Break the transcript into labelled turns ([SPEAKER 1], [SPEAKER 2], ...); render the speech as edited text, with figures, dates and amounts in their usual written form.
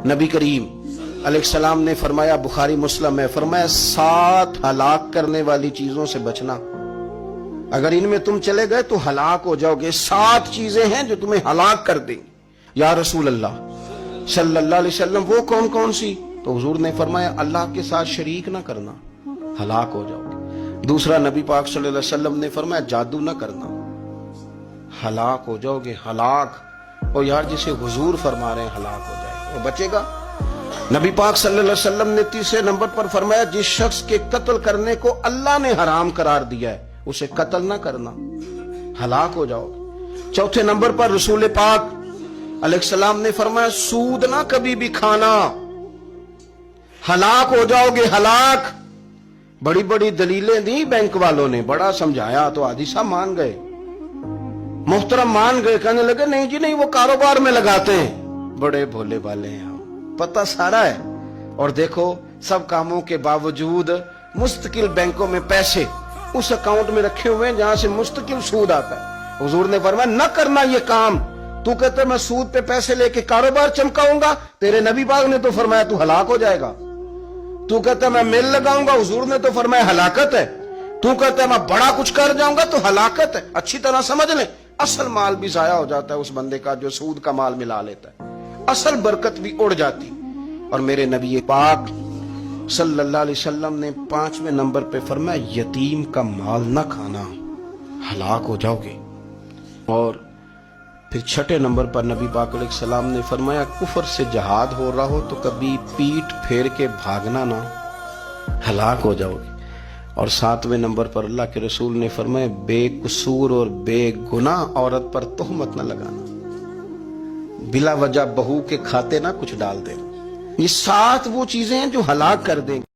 [SPEAKER 1] نبی کریم علیہ السلام نے فرمایا، بخاری مسلم ہے، فرمایا 7 ہلاک کرنے والی چیزوں سے بچنا، اگر ان میں تم چلے گئے تو ہلاک ہو جاؤ گے۔ 7 چیزیں ہیں جو تمہیں ہلاک کر دیں۔ یا رسول اللہ صلی اللہ علیہ وسلم وہ کون کون سی؟ تو حضور نے فرمایا اللہ کے ساتھ شریک نہ کرنا، ہلاک ہو جاؤ گے۔ دوسرا نبی پاک صلی اللہ علیہ وسلم نے فرمایا جادو نہ کرنا، ہلاک ہو جاؤ گے، ہلاک۔ اور یار جسے حضور فرما رہے ہیں ہلاک ہو جائے گا، وہ بچے گا؟ نبی پاک صلی اللہ علیہ وسلم نے تیسرے نمبر پر فرمایا جس شخص کے قتل کرنے کو اللہ نے حرام قرار دیا ہے اسے قتل نہ کرنا، ہلاک ہو جاؤ گے۔ چوتھے نمبر پر رسول پاک علیہ السلام نے فرمایا سود نہ کبھی بھی کھانا، ہلاک ہو جاؤ گے، ہلاک۔ بڑی بڑی دلیلیں دی بینک والوں نے، بڑا سمجھایا تو حاجی صاحب مان گئے، محترم مان گئے، کہنے لگے نہیں جی نہیں وہ کاروبار میں لگاتے ہیں۔ بڑے بھولے والے ہیں ہم، پتہ سارا ہے۔ اور دیکھو سب کاموں کے باوجود مستقل بینکوں میں پیسے اس اکاؤنٹ میں رکھے ہوئے ہیں جہاں سے مستقل سود آتا ہے۔ حضور نے فرمایا نہ کرنا یہ کام۔ تو کہتے ہیں میں سود پہ پیسے لے کے کاروبار چمکاؤں گا، تیرے نبی پاک نے تو فرمایا تو ہلاک ہو جائے گا۔ تو کہتا ہے میں میل لگاؤں گا، حضور نے تو فرمایا ہلاکت ہے۔ تو کہتا ہے میں بڑا کچھ کر جاؤں گا تو ہلاکت ہے۔ اچھی طرح سمجھ لیں، اصل مال بھی ضائع ہو جاتا ہے اس بندے کا جو سود کا مال ملا لیتا ہے، اصل برکت بھی اڑ جاتی۔ اور میرے نبی پاک صلی اللہ علیہ وسلم نے 5ویں نمبر پہ فرمایا یتیم کا مال نہ کھانا، ہلاک ہو جاؤ گے۔ اور پھر 6 نمبر پر نبی پاک علیہ السلام نے فرمایا کفر سے جہاد ہو رہا ہو تو کبھی پیٹ پھیر کے بھاگنا نہ، ہلاک ہو جاؤ گے۔ اور 7ویں نمبر پر اللہ کے رسول نے فرمایا بے قصور اور بے گناہ عورت پر تہمت نہ لگانا، بلا وجہ بہو کے کھاتے نہ کچھ ڈال دینا۔ یہ 7 وہ چیزیں ہیں جو ہلاک کر دیں گے۔